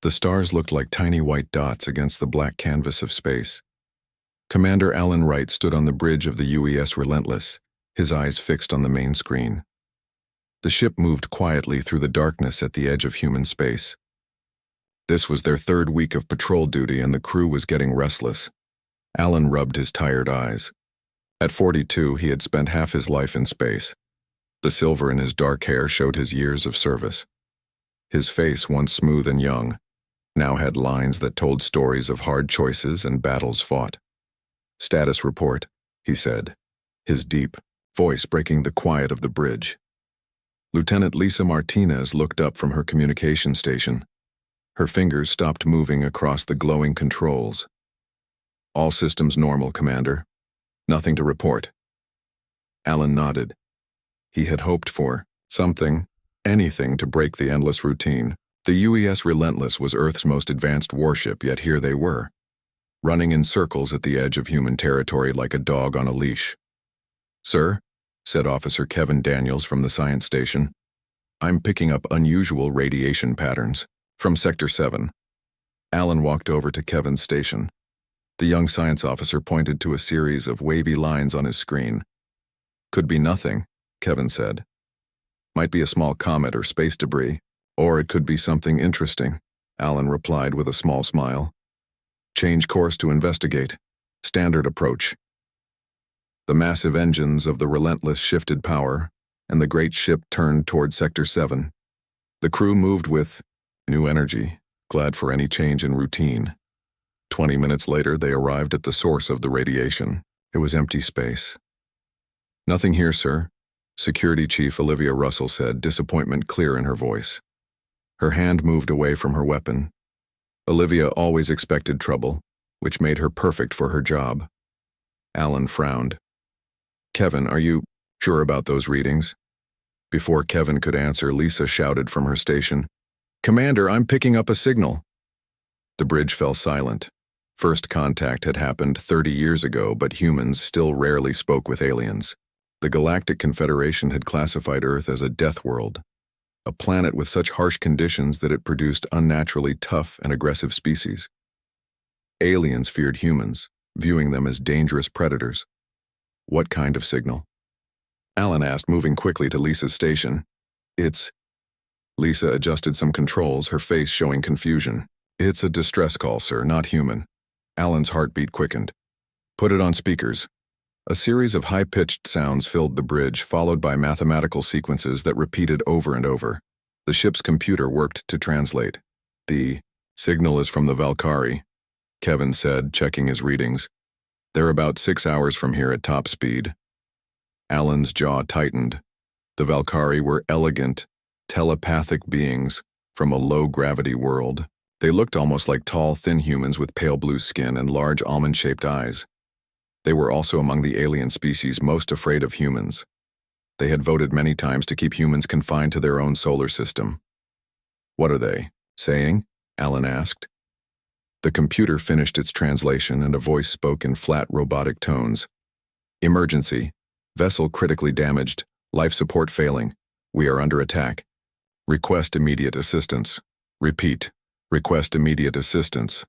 The stars looked like tiny white dots against the black canvas of space. Commander Alan Wright stood on the bridge of the UES Relentless, his eyes fixed on the main screen. The ship moved quietly through the darkness at the edge of human space. This was their third week of patrol duty and the crew was getting restless. Alan rubbed his tired eyes. At 42, he had spent half his life in space. The silver in his dark hair showed his years of service. His face, once smooth and young, now had lines that told stories of hard choices and battles fought. "Status report," he said, his deep voice breaking the quiet of the bridge. Lieutenant Lisa Martinez looked up from her communication station. Her fingers stopped moving across the glowing controls. "All systems normal, Commander. Nothing to report." Alan nodded. He had hoped for something, anything to break the endless routine. The UES Relentless was Earth's most advanced warship, yet here they were, running in circles at the edge of human territory like a dog on a leash. "Sir," said Officer Kevin Daniels from the science station, "I'm picking up unusual radiation patterns from Sector 7. Alan walked over to Kevin's station. The young science officer pointed to a series of wavy lines on his screen. "Could be nothing," Kevin said. "Might be a small comet or space debris, or it could be something interesting," Alan replied with a small smile. "Change course to investigate. Standard approach." The massive engines of the Relentless shifted power, and the great ship turned toward Sector 7. The crew moved with new energy, glad for any change in routine. 20 minutes later, they arrived at the source of the radiation. It was empty space. "Nothing here, sir," Security Chief Olivia Russell said, disappointment clear in her voice. Her hand moved away from her weapon. Olivia always expected trouble, which made her perfect for her job. Alan frowned. "Kevin, are you sure about those readings?" Before Kevin could answer, Lisa shouted from her station, "Commander, I'm picking up a signal." The bridge fell silent. First contact had happened 30 years ago, but humans still rarely spoke with aliens. The Galactic Confederation had classified Earth as a death world, a planet with such harsh conditions that it produced unnaturally tough and aggressive species. Aliens feared humans, viewing them as dangerous predators. What kind of signal? Alan asked, moving quickly to Lisa's station. Lisa adjusted some controls, her face showing confusion. "It's a distress call, sir, not human." Alan's heartbeat quickened. "Put it on speakers." A series of high-pitched sounds filled the bridge, followed by mathematical sequences that repeated over and over. The ship's computer worked to translate. "The signal is from the Valkyrie," Kevin said, checking his readings. "They're about 6 hours from here at top speed." Alan's jaw tightened. The Valkyrie were elegant, telepathic beings from a low-gravity world. They looked almost like tall, thin humans with pale blue skin and large almond-shaped eyes. They were also among the alien species most afraid of humans. They had voted many times to keep humans confined to their own solar system. "What are they saying?" Alan asked. The computer finished its translation and a voice spoke in flat, robotic tones. "Emergency. Vessel critically damaged. Life support failing. We are under attack. Request immediate assistance. Repeat. Request immediate assistance."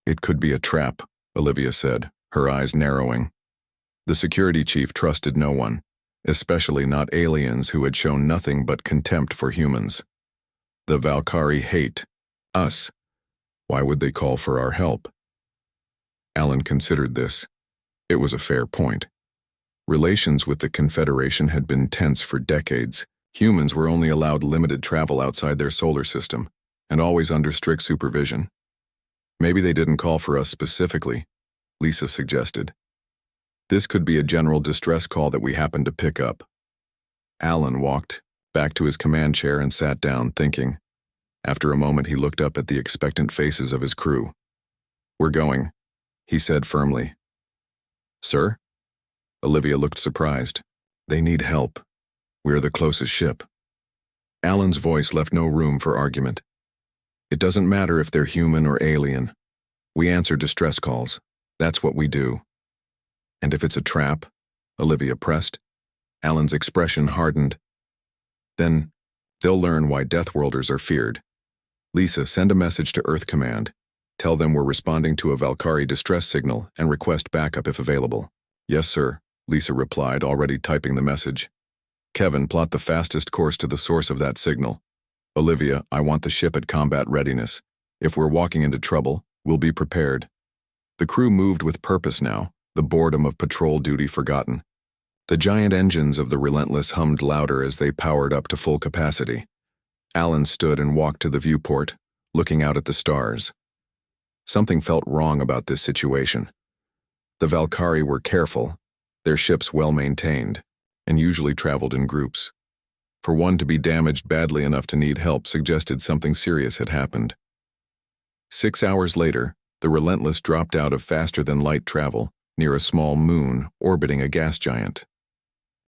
"It could be a trap," Olivia said, her eyes narrowing. The security chief trusted no one, especially not aliens who had shown nothing but contempt for humans. "The Valkyrie hate us. Why would they call for our help?" Alan considered this. It was a fair point. Relations with the Confederation had been tense for decades. Humans were only allowed limited travel outside their solar system, and always under strict supervision. "Maybe they didn't call for us specifically," Lisa suggested. "This could be a general distress call that we happened to pick up." Alan walked back to his command chair and sat down, thinking. After a moment, he looked up at the expectant faces of his crew. "We're going," he said firmly. "Sir?" Olivia looked surprised. "They need help. We're the closest ship." Alan's voice left no room for argument. "It doesn't matter if they're human or alien. We answer distress calls. That's what we do." "And if it's a trap?" Olivia pressed. Alan's expression hardened. "Then they'll learn why Deathworlders are feared. Lisa, send a message to Earth Command. Tell them we're responding to a Valkyrie distress signal and request backup if available. Yes, sir, Lisa replied, already typing the message. Kevin, plot the fastest course to the source of that signal. Olivia, I want the ship at combat readiness. If we're walking into trouble, we'll be prepared. The crew moved with purpose now, the boredom of patrol duty forgotten. The giant engines of the Relentless hummed louder as they powered up to full capacity. Alan stood and walked to the viewport, looking out at the stars. Something felt wrong about this situation. The Valkyrie were careful, their ships well-maintained, and usually traveled in groups. For one to be damaged badly enough to need help suggested something serious had happened. 6 hours later, the Relentless dropped out of faster-than-light travel near a small moon orbiting a gas giant.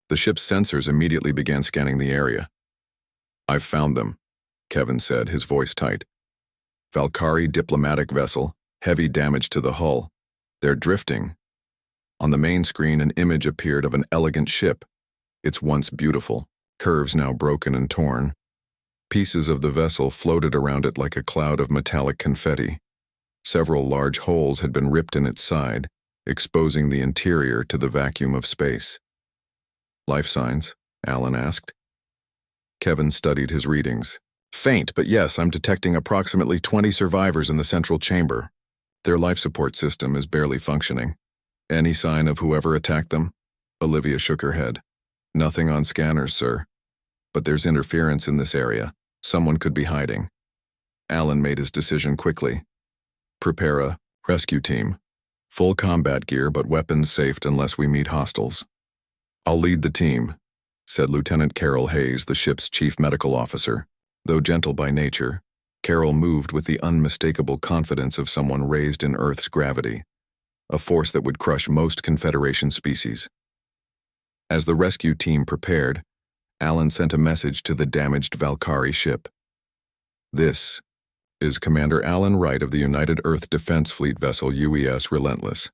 The ship's sensors immediately began scanning the area. I've found them, Kevin said, his voice tight. Valkyrie diplomatic vessel, heavy damage to the hull. They're drifting. On the main screen, an image appeared of an elegant ship. Its once beautiful, curves now broken and torn. Pieces of the vessel floated around it like a cloud of metallic confetti. Several large holes had been ripped in its side, exposing the interior to the vacuum of space. Life signs? Alan asked. Kevin studied his readings. Faint, but yes, I'm detecting approximately 20 survivors in the central chamber. Their life support system is barely functioning. Any sign of whoever attacked them? Olivia shook her head. Nothing on scanners, sir. But there's interference in this area. Someone could be hiding. Alan made his decision quickly. Prepare a rescue team. Full combat gear, but weapons safed unless we meet hostiles. I'll lead the team, said Lieutenant Carol Hayes, the ship's chief medical officer. Though gentle by nature, Carol moved with the unmistakable confidence of someone raised in Earth's gravity, a force that would crush most Confederation species. As the rescue team prepared, Alan sent a message to the damaged Valkyrie ship. This is Commander Alan Wright of the United Earth Defense Fleet vessel UES Relentless.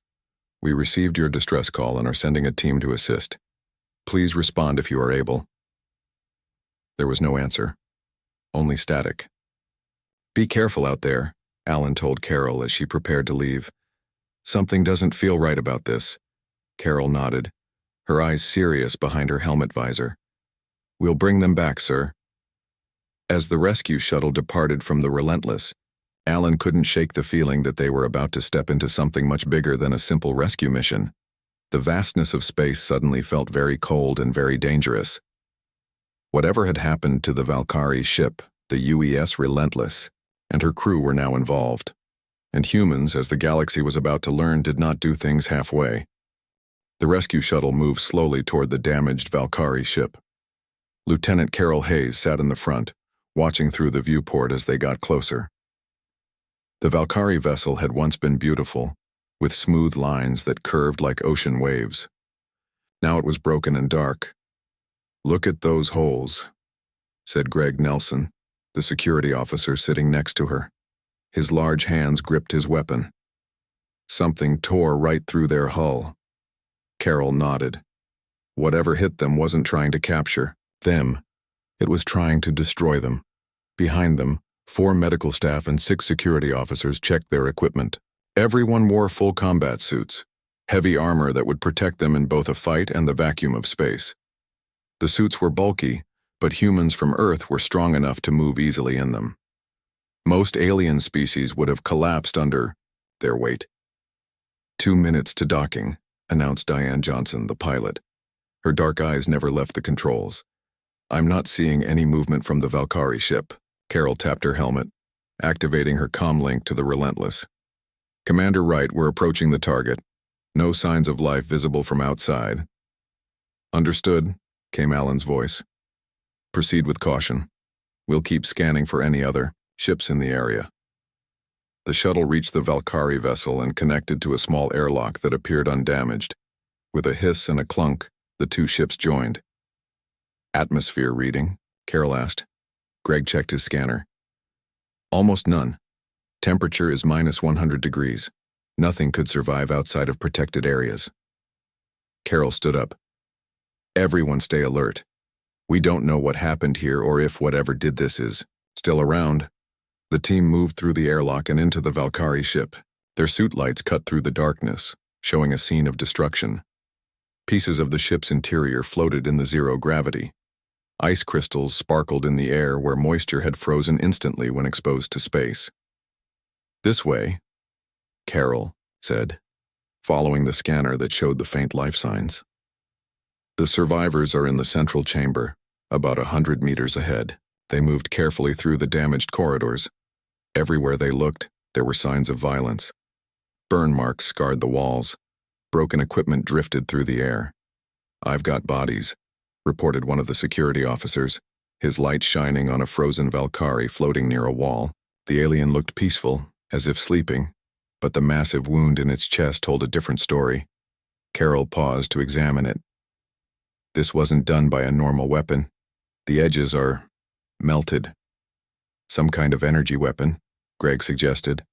We received your distress call and are sending a team to assist. Please respond if you are able. There was no answer. Only static. Be careful out there, Alan told Carol as she prepared to leave. Something doesn't feel right about this. Carol nodded, her eyes serious behind her helmet visor. We'll bring them back, sir. As the rescue shuttle departed from the Relentless, Alan couldn't shake the feeling that they were about to step into something much bigger than a simple rescue mission. The vastness of space suddenly felt very cold and very dangerous. Whatever had happened to the Valkyrie ship, the UES Relentless, and her crew were now involved. And humans, as the galaxy was about to learn, did not do things halfway. The rescue shuttle moved slowly toward the damaged Valkyrie ship. Lieutenant Carol Hayes sat in the front, watching through the viewport as they got closer. The Valkyrie vessel had once been beautiful, with smooth lines that curved like ocean waves. Now it was broken and dark. Look at those holes, said Greg Nelson, the security officer sitting next to her. His large hands gripped his weapon. Something tore right through their hull. Carol nodded. Whatever hit them wasn't trying to capture them. It was trying to destroy them. Behind them, 4 medical staff and 6 security officers checked their equipment. Everyone wore full combat suits, heavy armor that would protect them in both a fight and the vacuum of space. The suits were bulky, but humans from Earth were strong enough to move easily in them. Most alien species would have collapsed under their weight. 2 minutes to docking, announced Diane Johnson, the pilot. Her dark eyes never left the controls. I'm not seeing any movement from the Valkyrie ship. Carol tapped her helmet, activating her comm link to the Relentless. Commander Wright, we're approaching the target. No signs of life visible from outside. Understood, came Alan's voice. Proceed with caution. We'll keep scanning for any other ships in the area. The shuttle reached the Valkyrie vessel and connected to a small airlock that appeared undamaged. With a hiss and a clunk, the 2 ships joined. Atmosphere reading? Carol asked. Greg checked his scanner. Almost none. Temperature is minus 100 degrees. Nothing could survive outside of protected areas. Carol stood up. Everyone stay alert. We don't know what happened here or if whatever did this is still around. The team moved through the airlock and into the Valkyrie ship. Their suit lights cut through the darkness, showing a scene of destruction. Pieces of the ship's interior floated in the zero gravity. Ice crystals sparkled in the air where moisture had frozen instantly when exposed to space. "This way," Carol said, following the scanner that showed the faint life signs. "The survivors are in the central chamber, about 100 meters ahead." They moved carefully through the damaged corridors. Everywhere they looked, there were signs of violence. Burn marks scarred the walls. Broken equipment drifted through the air. "I've got bodies," reported one of the security officers, his light shining on a frozen Valkyrie floating near a wall. The alien looked peaceful, as if sleeping, but the massive wound in its chest told a different story. Carol paused to examine it. This wasn't done by a normal weapon. The edges are melted. "Some kind of energy weapon," Greg suggested.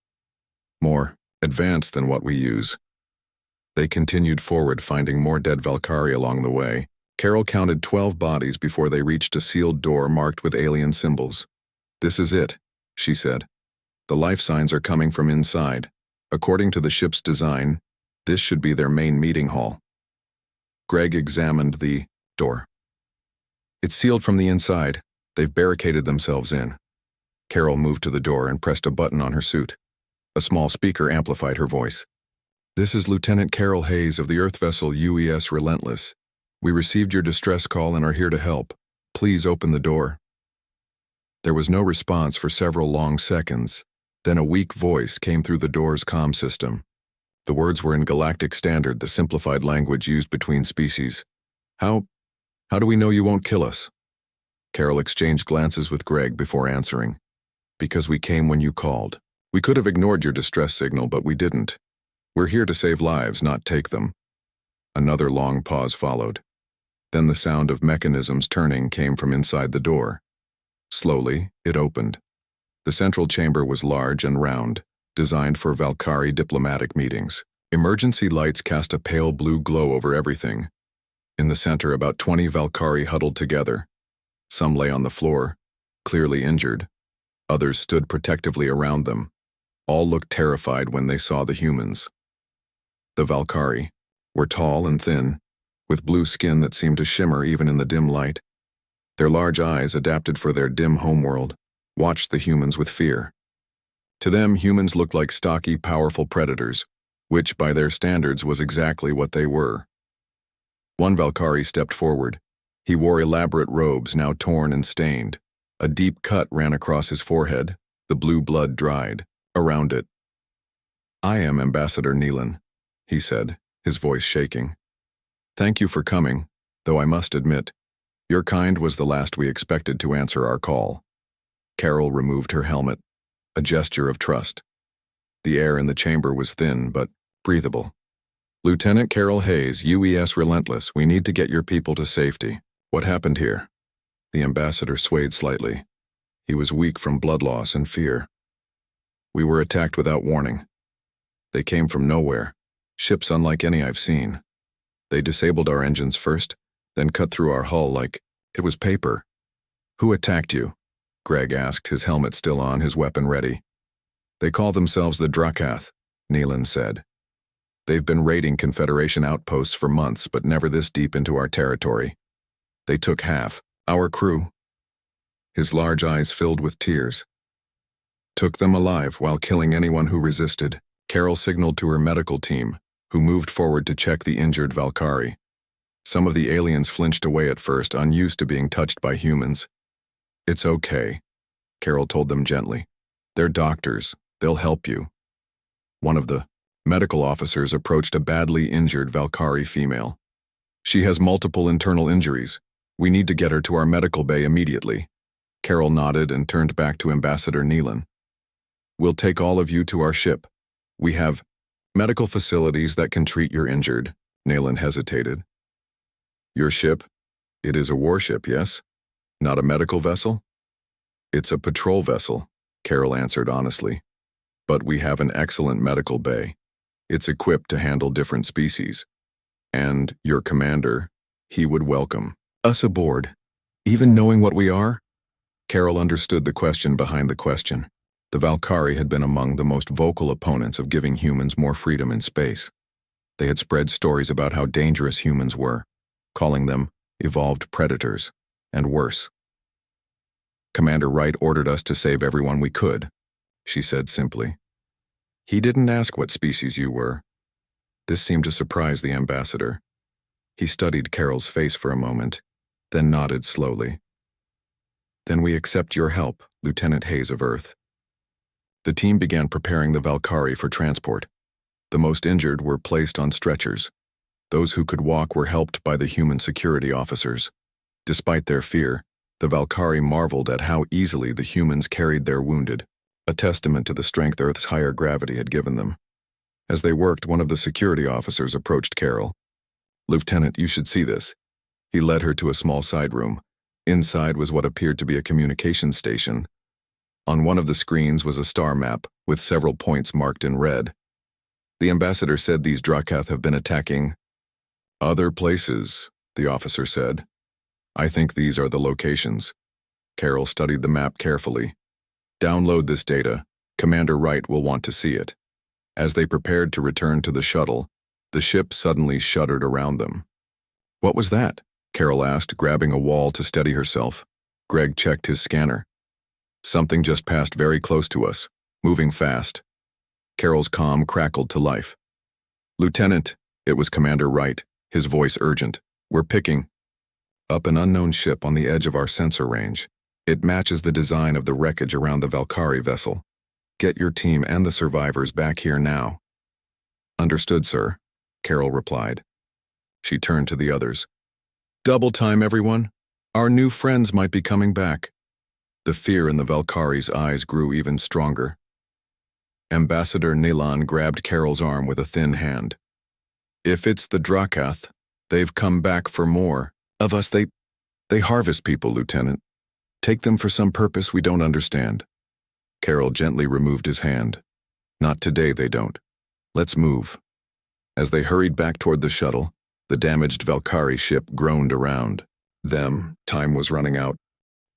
"More advanced than what we use." They continued forward, finding more dead Valkyrie along the way. Carol counted 12 bodies before they reached a sealed door marked with alien symbols. "This is it," she said. "The life signs are coming from inside. According to the ship's design, this should be their main meeting hall." Greg examined the door. "It's sealed from the inside. They've barricaded themselves in." Carol moved to the door and pressed a button on her suit. A small speaker amplified her voice. "This is Lieutenant Carol Hayes of the Earth vessel UES Relentless. We received your distress call and are here to help. Please open the door." There was no response for several long seconds. Then a weak voice came through the door's comm system. The words were in Galactic Standard, the simplified language used between species. How do we know you won't kill us?" Carol exchanged glances with Greg before answering. "Because we came when you called. We could have ignored your distress signal, but we didn't. We're here to save lives, not take them." Another long pause followed. Then the sound of mechanisms turning came from inside the door. Slowly, it opened. The central chamber was large and round, designed for Valkyrie diplomatic meetings. Emergency lights cast a pale blue glow over everything. In the center, about 20 Valkyrie huddled together. Some lay on the floor, clearly injured. Others stood protectively around them. All looked terrified when they saw the humans. The Valkyrie were tall and thin, with blue skin that seemed to shimmer even in the dim light. Their large eyes, adapted for their dim homeworld, watched the humans with fear. To them, humans looked like stocky, powerful predators, which by their standards was exactly what they were. One Valkyrie stepped forward. He wore elaborate robes, now torn and stained. A deep cut ran across his forehead, the blue blood dried around it. "I am Ambassador Neelan," he said, his voice shaking. "Thank you for coming, though I must admit, your kind was the last we expected to answer our call." Carol removed her helmet, a gesture of trust. The air in the chamber was thin but breathable. "Lieutenant Carol Hayes, UES Relentless, we need to get your people to safety. What happened here?" The ambassador swayed slightly. He was weak from blood loss and fear. "We were attacked without warning. They came from nowhere, ships unlike any I've seen. They disabled our engines first, then cut through our hull like it was paper." "Who attacked you?" Greg asked, his helmet still on, his weapon ready. "They call themselves the Drakath," Neelan said. "They've been raiding Confederation outposts for months, but never this deep into our territory. They took half, our crew." His large eyes filled with tears. "Took them alive while killing anyone who resisted." Carol signaled to her medical team, who moved forward to check the injured Valkyrie. Some of the aliens flinched away at first, unused to being touched by humans. "It's okay," Carol told them gently. "They're doctors. They'll help you." One of the medical officers approached a badly injured Valkyrie female. "She has multiple internal injuries. We need to get her to our medical bay immediately." Carol nodded and turned back to Ambassador Neelan. "We'll take all of you to our ship. We have medical facilities that can treat your injured." Neelan hesitated. "Your ship? It is a warship, yes? Not a medical vessel?" "It's a patrol vessel," Carol answered honestly. "But we have an excellent medical bay. It's equipped to handle different species. And your commander, he would welcome us aboard, even knowing what we are?" Carol understood the question behind the question. The Valkyrie had been among the most vocal opponents of giving humans more freedom in space. They had spread stories about how dangerous humans were, calling them evolved predators, and worse. Commander Wright ordered us to save everyone we could, she said simply. He didn't ask what species you were. This seemed to surprise the ambassador. He studied Carol's face for a moment, then nodded slowly. Then we accept your help, Lieutenant Hayes of Earth. The team began preparing the Valkyrie for transport. The most injured were placed on stretchers. Those who could walk were helped by the human security officers. Despite their fear, the Valkyrie marveled at how easily the humans carried their wounded, a testament to the strength Earth's higher gravity had given them. As they worked, one of the security officers approached Carol. Lieutenant, you should see this. He led her to a small side room. Inside was what appeared to be a communications station. On one of the screens was a star map with several points marked in red. The ambassador said these Drakath have been attacking other places, the officer said. I think these are the locations. Carol studied the map carefully. Download this data. Commander Wright will want to see it. As they prepared to return to the shuttle, the ship suddenly shuddered around them. What was that? Carol asked, grabbing a wall to steady herself. Greg checked his scanner. Something just passed very close to us, moving fast. Carol's comm crackled to life. Lieutenant, it was Commander Wright, his voice urgent. We're picking up an unknown ship on the edge of our sensor range. It matches the design of the wreckage around the Valkyrie vessel. Get your team and the survivors back here now. Understood, sir, Carol replied. She turned to the others. Double time, everyone. Our new friends might be coming back. The fear in the Valkyrie's eyes grew even stronger. Ambassador Nilan grabbed Carol's arm with a thin hand. If it's the Drakath, they've come back for more. Of us, they harvest people, Lieutenant. Take them for some purpose we don't understand. Carol gently removed his hand. Not today, they don't. Let's move. As they hurried back toward the shuttle, the damaged Valkyrie ship groaned around. Time was running out.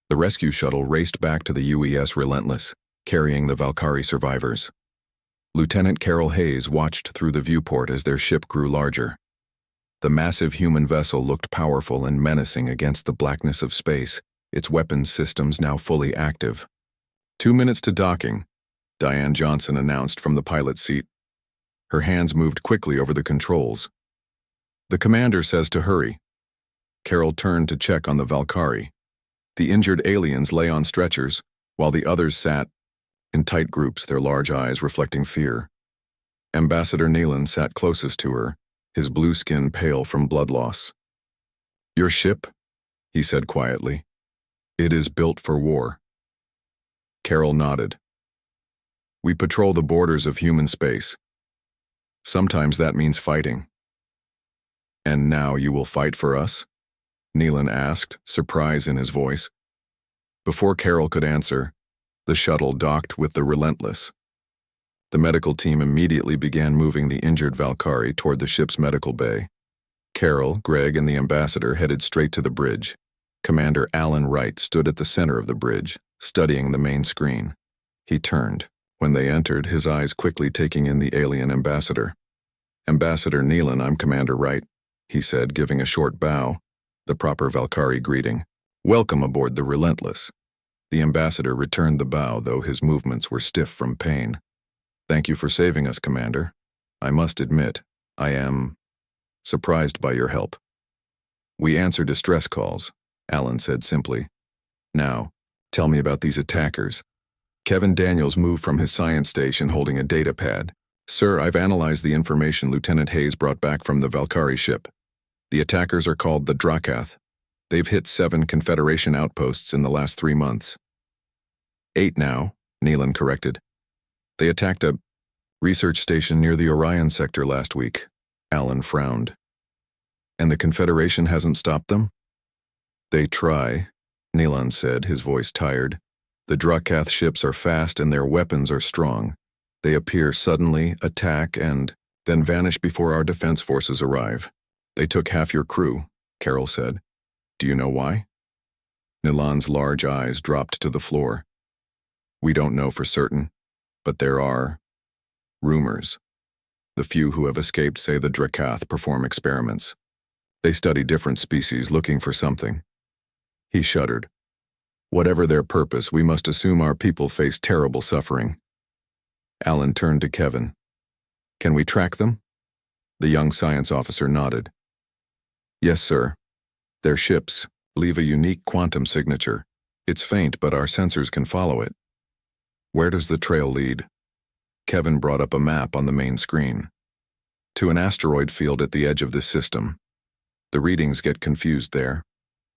The rescue shuttle raced back to the UES Relentless, carrying the Valkyrie survivors. Lieutenant Carol Hayes watched through the viewport as their ship grew larger. The massive human vessel looked powerful and menacing against the blackness of space, its weapons systems now fully active. 2 minutes to docking, Diane Johnson announced from the pilot's seat. Her hands moved quickly over the controls. The commander says to hurry. Carol turned to check on the Valkyrie. The injured aliens lay on stretchers, while the others sat in tight groups, their large eyes reflecting fear. Ambassador Nilan sat closest to her, his blue skin pale from blood loss. Your ship? He said quietly. It is built for war. Carol nodded. We patrol the borders of human space. Sometimes that means fighting. And now you will fight for us? Nilan asked, surprise in his voice. Before Carol could answer, the shuttle docked with the Relentless. The medical team immediately began moving the injured Valkyrie toward the ship's medical bay. Carol, Greg, and the ambassador headed straight to the bridge. Commander Alan Wright stood at the center of the bridge, studying the main screen. He turned. When they entered, his eyes quickly taking in the alien ambassador. Ambassador Nilan, I'm Commander Wright, he said, giving a short bow, the proper Valkyrie greeting. Welcome aboard the Relentless. The ambassador returned the bow, though his movements were stiff from pain. Thank you for saving us, Commander. I must admit, I am surprised by your help. We answer distress calls, Alan said simply. Now, tell me about these attackers. Kevin Daniels moved from his science station holding a data pad. Sir, I've analyzed the information Lieutenant Hayes brought back from the Valkyrie ship. The attackers are called the Drakath. They've hit 7 Confederation outposts in the last 3 months. 8 now, Nilan corrected. They attacked a research station near the Orion sector last week. Alan frowned. And the Confederation hasn't stopped them? They try, Nilan said, his voice tired. The Drakath ships are fast and their weapons are strong. They appear suddenly, attack, and then vanish before our defense forces arrive. They took half your crew, Carol said. Do you know why? Nilan's large eyes dropped to the floor. We don't know for certain. But there are rumors. The few who have escaped say the Drakath perform experiments. They study different species looking for something. He shuddered. Whatever their purpose, we must assume our people face terrible suffering. Alan turned to Kevin. Can we track them? The young science officer nodded. Yes, sir. Their ships leave a unique quantum signature. It's faint, but our sensors can follow it. Where does the trail lead? Kevin brought up a map on the main screen. To an asteroid field at the edge of this system. The readings get confused there.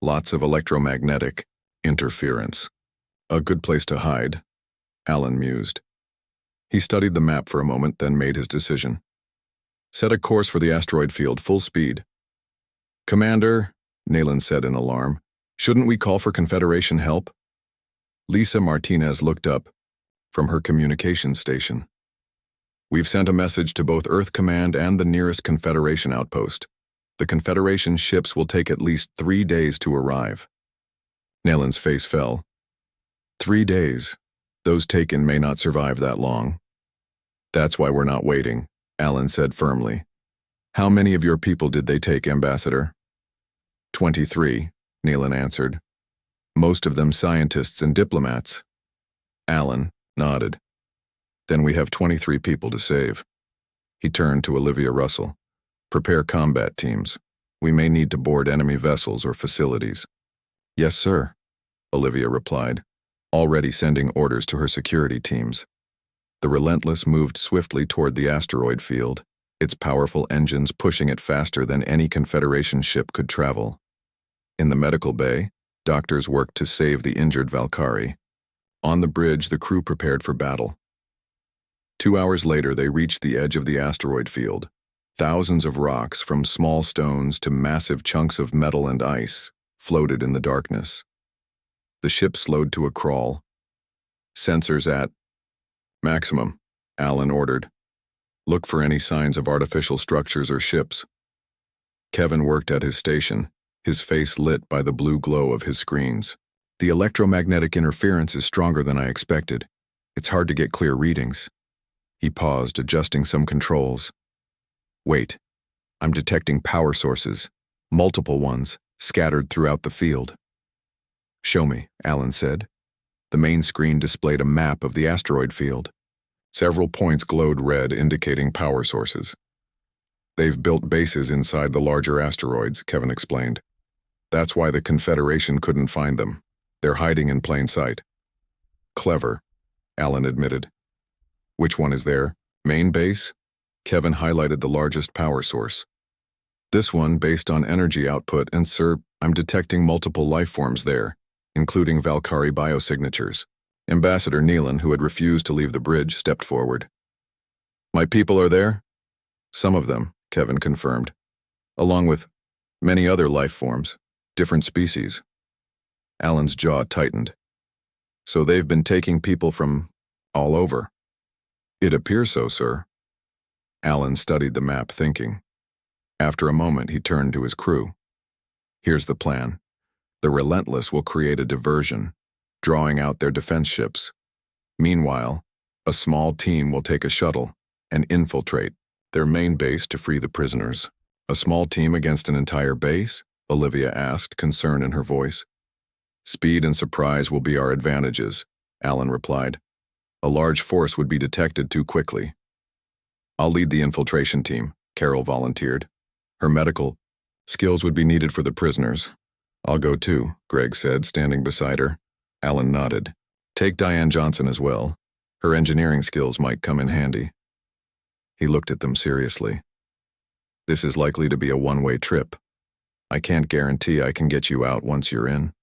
Lots of electromagnetic interference. A good place to hide, Alan mused. He studied the map for a moment, then made his decision. Set a course for the asteroid field, full speed. Commander, Nayland said in alarm, shouldn't we call for Confederation help? Lisa Martinez looked up from her communications station. We've sent a message to both Earth Command and the nearest Confederation outpost. The Confederation ships will take at least 3 days to arrive. Nayland's face fell. 3 days. Those taken may not survive that long. That's why we're not waiting, Alan said firmly. How many of your people did they take, Ambassador? 23, Nayland answered. Most of them scientists and diplomats. Alan nodded. Then we have 23 people to save. He turned to Olivia Russell. Prepare combat teams. We may need to board enemy vessels or facilities. Yes, sir, Olivia replied, already sending orders to her security teams. The Relentless moved swiftly toward the asteroid field, its powerful engines pushing it faster than any Confederation ship could travel. In the medical bay, doctors worked to save the injured Valkyrie. On the bridge, the crew prepared for battle. 2 hours later, they reached the edge of the asteroid field. Thousands of rocks, from small stones to massive chunks of metal and ice, floated in the darkness. The ship slowed to a crawl. Sensors at maximum, Alan ordered. Look for any signs of artificial structures or ships. Kevin worked at his station, his face lit by the blue glow of his screens. The electromagnetic interference is stronger than I expected. It's hard to get clear readings. He paused, adjusting some controls. Wait, I'm detecting power sources, multiple ones, scattered throughout the field. Show me, Alan said. The main screen displayed a map of the asteroid field. Several points glowed red, indicating power sources. They've built bases inside the larger asteroids, Kevin explained. That's why the Confederation couldn't find them. They're hiding in plain sight. Clever, Alan admitted. Which one is there? Main base? Kevin highlighted the largest power source. This one, based on energy output, and sir, I'm detecting multiple life forms there, including Valkyrie biosignatures. Ambassador Nayland, who had refused to leave the bridge, stepped forward. My people are there? Some of them, Kevin confirmed, along with many other life forms, different species. Alan's jaw tightened. So they've been taking people from all over. It appears so, sir. Alan studied the map, thinking. After a moment, he turned to his crew. Here's the plan. The Relentless will create a diversion, drawing out their defense ships. Meanwhile, a small team will take a shuttle and infiltrate their main base to free the prisoners. A small team against an entire base? Olivia asked, concern in her voice. Speed and surprise will be our advantages, Alan replied. A large force would be detected too quickly. I'll lead the infiltration team, Carol volunteered. Her medical skills would be needed for the prisoners. I'll go too, Greg said, standing beside her. Alan nodded. Take Diane Johnson as well. Her engineering skills might come in handy. He looked at them seriously. This is likely to be a one-way trip. I can't guarantee I can get you out once you're in.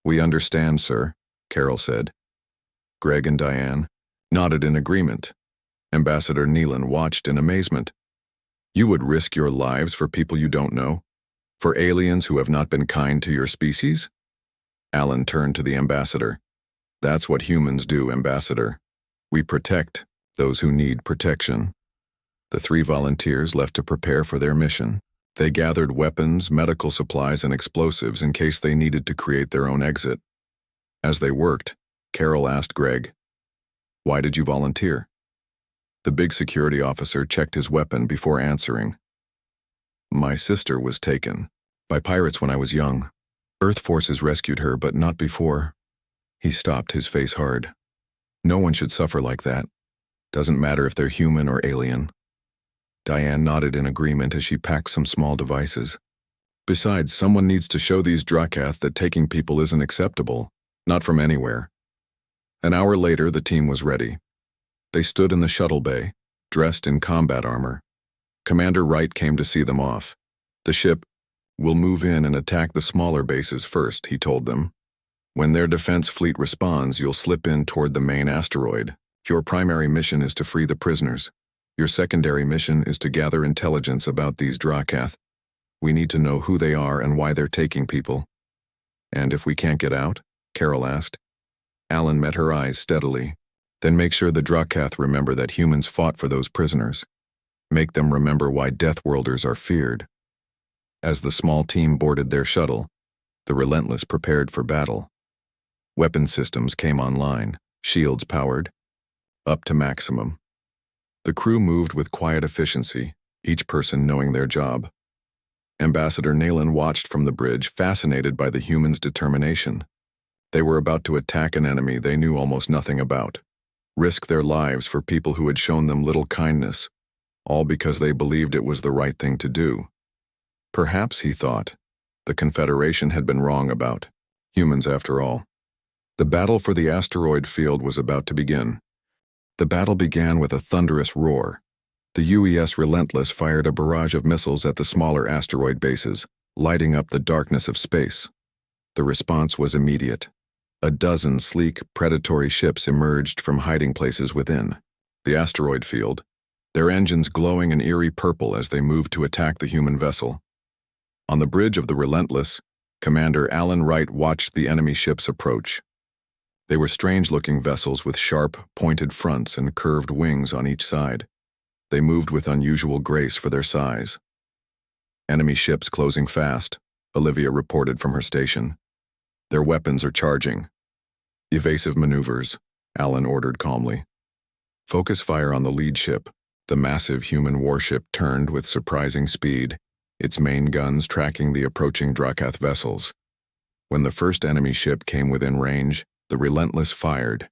We understand, sir, Carol said. Greg and Diane nodded in agreement. Ambassador Nayland watched in amazement. You would risk your lives for people you don't know? For aliens who have not been kind to your species? Alan turned to the ambassador. That's what humans do, Ambassador. We protect those who need protection. The 3 volunteers left to prepare for their mission. They gathered weapons, medical supplies, and explosives in case they needed to create their own exit. As they worked, Carol asked Greg, Why did you volunteer? The big security officer checked his weapon before answering. My sister was taken by pirates when I was young. Earth forces rescued her, but not before. He stopped, his face hard. No one should suffer like that. Doesn't matter if they're human or alien. Diane nodded in agreement as she packed some small devices. Besides, someone needs to show these Drakath that taking people isn't acceptable, not from anywhere. An hour later, the team was ready. They stood in the shuttle bay, dressed in combat armor. Commander Wright came to see them off. The ship will move in and attack the smaller bases first, he told them. When their defense fleet responds, you'll slip in toward the main asteroid. Your primary mission is to free the prisoners. Your secondary mission is to gather intelligence about these Drakath. We need to know who they are and why they're taking people. And if we can't get out? Carol asked. Alan met her eyes steadily. Then make sure the Drakath remember that humans fought for those prisoners. Make them remember why Deathworlders are feared. As the small team boarded their shuttle, the Relentless prepared for battle. Weapon systems came online, shields powered, up to maximum. The crew moved with quiet efficiency, each person knowing their job. Ambassador Nayland watched from the bridge, fascinated by the humans' determination. They were about to attack an enemy they knew almost nothing about, risk their lives for people who had shown them little kindness, all because they believed it was the right thing to do. Perhaps, he thought, the Confederation had been wrong about humans after all. The battle for the asteroid field was about to begin. The battle began with a thunderous roar. The UES Relentless fired a barrage of missiles at the smaller asteroid bases, lighting up the darkness of space. The response was immediate. A dozen sleek, predatory ships emerged from hiding places within the asteroid field, their engines glowing an eerie purple as they moved to attack the human vessel. On the bridge of the Relentless, Commander Alan Wright watched the enemy ships approach. They were strange-looking vessels with sharp, pointed fronts and curved wings on each side. They moved with unusual grace for their size. Enemy ships closing fast, Olivia reported from her station. Their weapons are charging. Evasive maneuvers, Alan ordered calmly. Focus fire on the lead ship. The massive human warship turned with surprising speed, its main guns tracking the approaching Drakath vessels. When the first enemy ship came within range, the Relentless fired.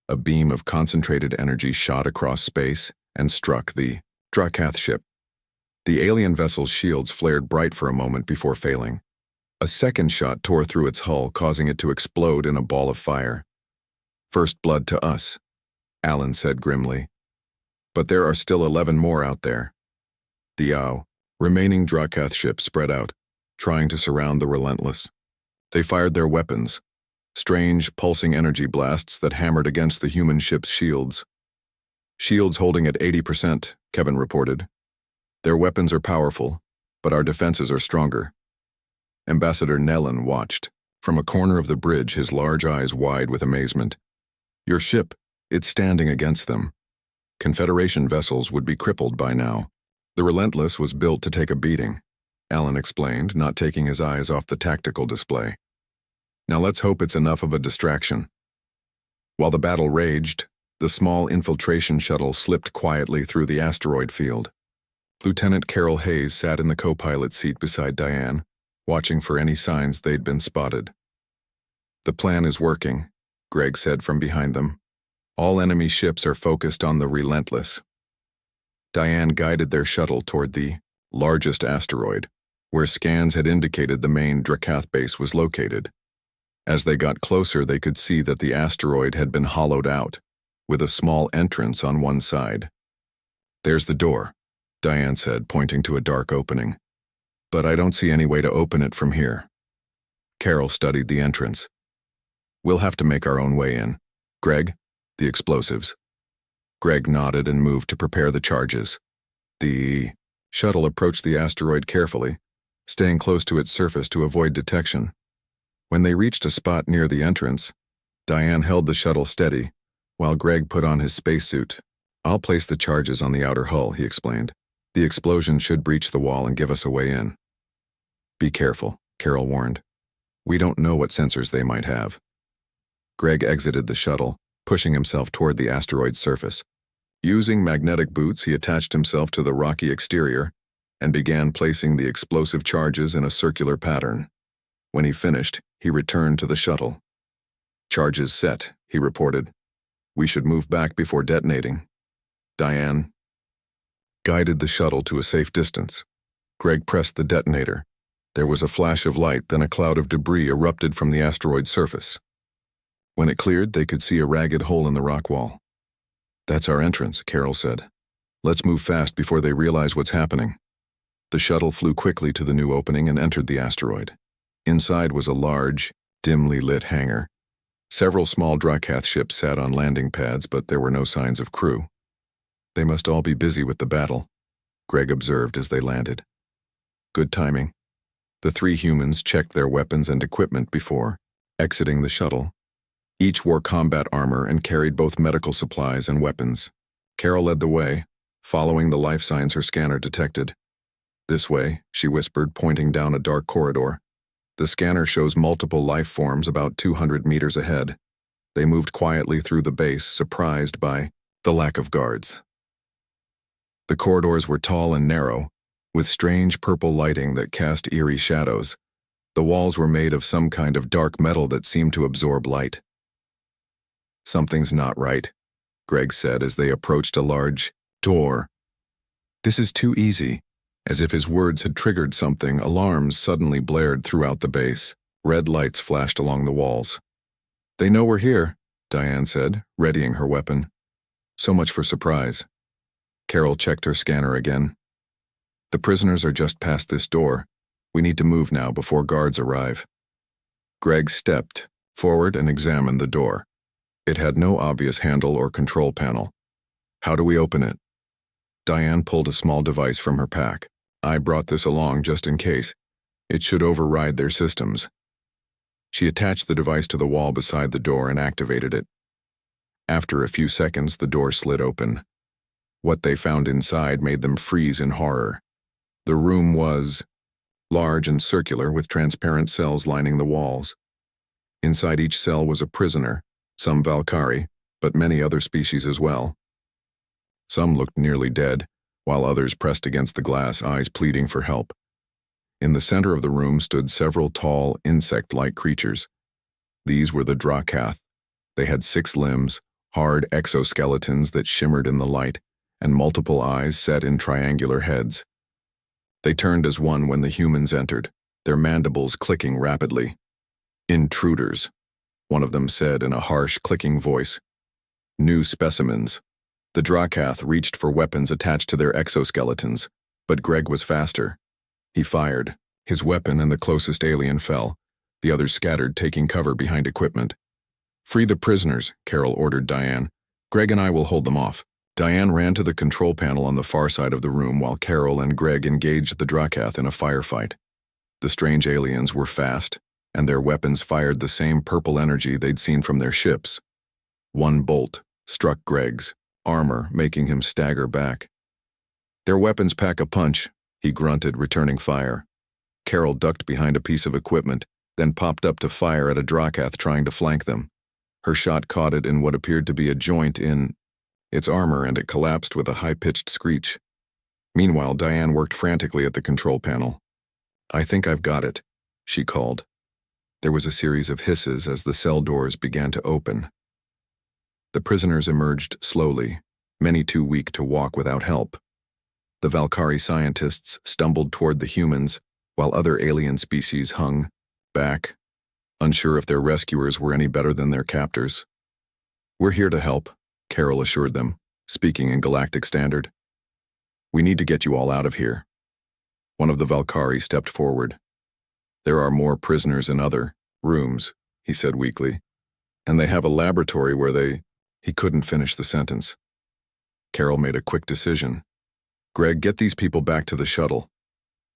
A beam of concentrated energy shot across space and struck the Drakath ship. The alien vessel's shields flared bright for a moment before failing. A second shot tore through its hull, causing it to explode in a ball of fire. First blood to us, Alan said grimly. But there are still 11 more out there. The remaining Drakath ships spread out, trying to surround the Relentless. They fired their weapons, strange, pulsing energy blasts that hammered against the human ship's shields. Shields holding at 80%, Kevin reported. Their weapons are powerful, but our defenses are stronger. Ambassador Nellen watched. From a corner of the bridge, his large eyes wide with amazement. Your ship, it's standing against them. Confederation vessels would be crippled by now. The Relentless was built to take a beating, Alan explained, not taking his eyes off the tactical display. Now let's hope it's enough of a distraction. While the battle raged, the small infiltration shuttle slipped quietly through the asteroid field. Lieutenant Carol Hayes sat in the co-pilot seat beside Diane, watching for any signs they'd been spotted. The plan is working, Greg said from behind them. All enemy ships are focused on the Relentless. Diane guided their shuttle toward the largest asteroid, where scans had indicated the main Drakath base was located. As they got closer, they could see that the asteroid had been hollowed out, with a small entrance on one side. There's the door, Diane said, pointing to a dark opening. But I don't see any way to open it from here. Carol studied the entrance. We'll have to make our own way in. Greg, the explosives. Greg nodded and moved to prepare the charges. The shuttle approached the asteroid carefully, staying close to its surface to avoid detection. When they reached a spot near the entrance, Diane held the shuttle steady, while Greg put on his spacesuit. I'll place the charges on the outer hull, he explained. The explosion should breach the wall and give us a way in. Be careful, Carol warned. We don't know what sensors they might have. Greg exited the shuttle, pushing himself toward the asteroid's surface. Using magnetic boots, he attached himself to the rocky exterior and began placing the explosive charges in a circular pattern. When he finished, he returned to the shuttle. "Charges set," he reported. "We should move back before detonating." Diane guided the shuttle to a safe distance. Greg pressed the detonator. There was a flash of light, then a cloud of debris erupted from the asteroid's surface. When it cleared, they could see a ragged hole in the rock wall. "That's our entrance," Carol said. "Let's move fast before they realize what's happening." The shuttle flew quickly to the new opening and entered the asteroid. Inside was a large, dimly lit hangar. Several small Drakath ships sat on landing pads, but there were no signs of crew. "They must all be busy with the battle," Greg observed as they landed. Good timing. The three humans checked their weapons and equipment before exiting the shuttle. Each wore combat armor and carried both medical supplies and weapons. Carol led the way, following the life signs her scanner detected. "This way," she whispered, pointing down a dark corridor. "The scanner shows multiple life forms about 200 meters ahead." They moved quietly through the base, surprised by the lack of guards. The corridors were tall and narrow, with strange purple lighting that cast eerie shadows. The walls were made of some kind of dark metal that seemed to absorb light. "Something's not right," Greg said as they approached a large door. "This is too easy." As if his words had triggered something, alarms suddenly blared throughout the base. Red lights flashed along the walls. "They know we're here," Diane said, readying her weapon. "So much for surprise." Carol checked her scanner again. "The prisoners are just past this door. We need to move now before guards arrive." Greg stepped forward and examined the door. It had no obvious handle or control panel. "How do we open it?" Diane pulled a small device from her pack. "I brought this along just in case. It should override their systems." She attached the device to the wall beside the door and activated it. After a few seconds, the door slid open. What they found inside made them freeze in horror. The room was large and circular, with transparent cells lining the walls. Inside each cell was a prisoner, some Valkyrie, but many other species as well. Some looked nearly dead, while others pressed against the glass, eyes pleading for help. In the center of the room stood several tall, insect-like creatures. These were the Drakath. They had 6 limbs, hard exoskeletons that shimmered in the light, and multiple eyes set in triangular heads. They turned as one when the humans entered, their mandibles clicking rapidly. "Intruders," one of them said in a harsh, clicking voice. "New specimens." The Drakath reached for weapons attached to their exoskeletons, but Greg was faster. He fired. His weapon and the closest alien fell. The others scattered, taking cover behind equipment. "Free the prisoners," Carol ordered Diane. "Greg and I will hold them off." Diane ran to the control panel on the far side of the room while Carol and Greg engaged the Drakath in a firefight. The strange aliens were fast, and their weapons fired the same purple energy they'd seen from their ships. One bolt struck Greg's armor, making him stagger back. "Their weapons pack a punch," he grunted, returning fire. Carol ducked behind a piece of equipment, then popped up to fire at a Drakath trying to flank them. Her shot caught it in what appeared to be a joint in its armor, and it collapsed with a high-pitched screech. Meanwhile, Diane worked frantically at the control panel. "I think I've got it," she called. There was a series of hisses as the cell doors began to open. The prisoners emerged slowly, many too weak to walk without help. The Valkyrie scientists stumbled toward the humans, while other alien species hung back, unsure if their rescuers were any better than their captors. "We're here to help," Carol assured them, speaking in Galactic Standard. "We need to get you all out of here." One of the Valkyrie stepped forward. "There are more prisoners in other rooms," he said weakly, "and they have a laboratory where they—" He couldn't finish the sentence. Carol made a quick decision. "Greg, get these people back to the shuttle.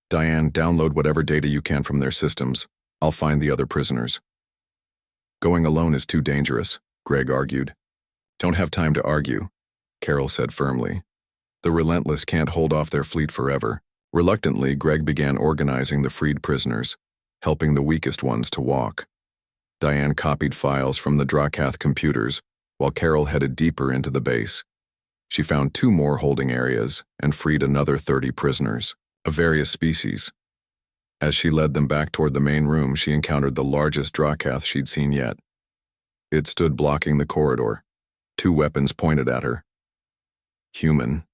Diane, download whatever data you can from their systems. I'll find the other prisoners." "Going alone is too dangerous," Greg argued. "Don't have time to argue," Carol said firmly. "The Relentless can't hold off their fleet forever." Reluctantly, Greg began organizing the freed prisoners, helping the weakest ones to walk. Diane copied files from the Drakath computers, while Carol headed deeper into the base. She found 2 more holding areas and freed another 30 prisoners, of various species. As she led them back toward the main room, she encountered the largest Drakath she'd seen yet. It stood blocking the corridor, 2 weapons pointed at her. Human.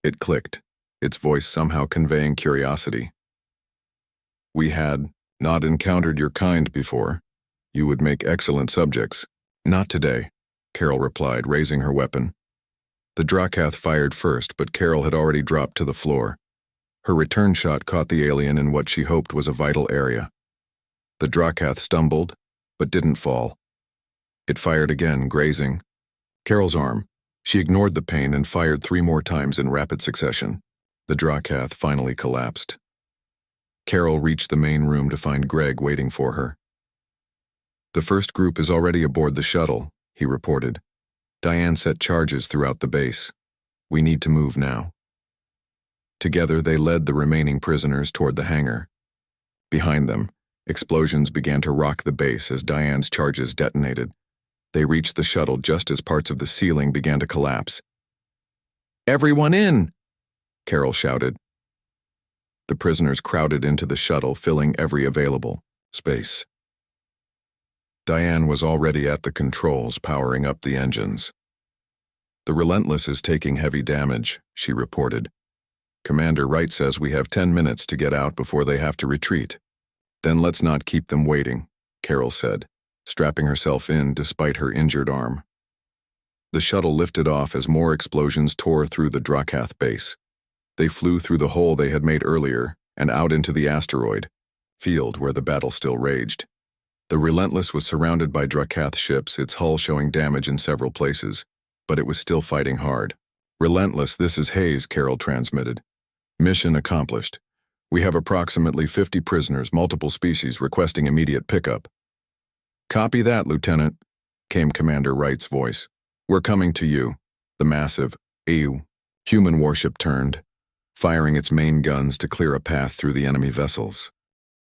It clicked, its voice somehow conveying curiosity. "We had not encountered your kind before. You would make excellent subjects." "Not today," Carol replied, raising her weapon. The Drakath fired first, but Carol had already dropped to the floor. Her return shot caught the alien in what she hoped was a vital area. The Drakath stumbled, but didn't fall. It fired again, grazing Carol's arm. She ignored the pain and fired 3 more times in rapid succession. The Drakath finally collapsed. Carol reached the main room to find Greg waiting for her. "The first group is already aboard the shuttle," he reported. "Diane set charges throughout the base. We need to move now." Together, they led the remaining prisoners toward the hangar. Behind them, explosions began to rock the base as Diane's charges detonated. They reached the shuttle just as parts of the ceiling began to collapse. "Everyone in!" Carol shouted. The prisoners crowded into the shuttle, filling every available space. Diane was already at the controls, powering up the engines. "The Relentless is taking heavy damage," she reported. "Commander Wright says we have 10 minutes to get out before they have to retreat." "Then let's not keep them waiting," Carol said, strapping herself in despite her injured arm. The shuttle lifted off as more explosions tore through the Drakath base. They flew through the hole they had made earlier and out into the asteroid field where the battle still raged. The Relentless was surrounded by Drakath ships, its hull showing damage in several places, but it was still fighting hard. "Relentless, this is Hayes," Carol transmitted. "Mission accomplished. We have approximately 50 prisoners, multiple species, requesting immediate pickup." "Copy that, Lieutenant," came Commander Wright's voice. "We're coming to you." The massive, human warship turned, firing its main guns to clear a path through the enemy vessels.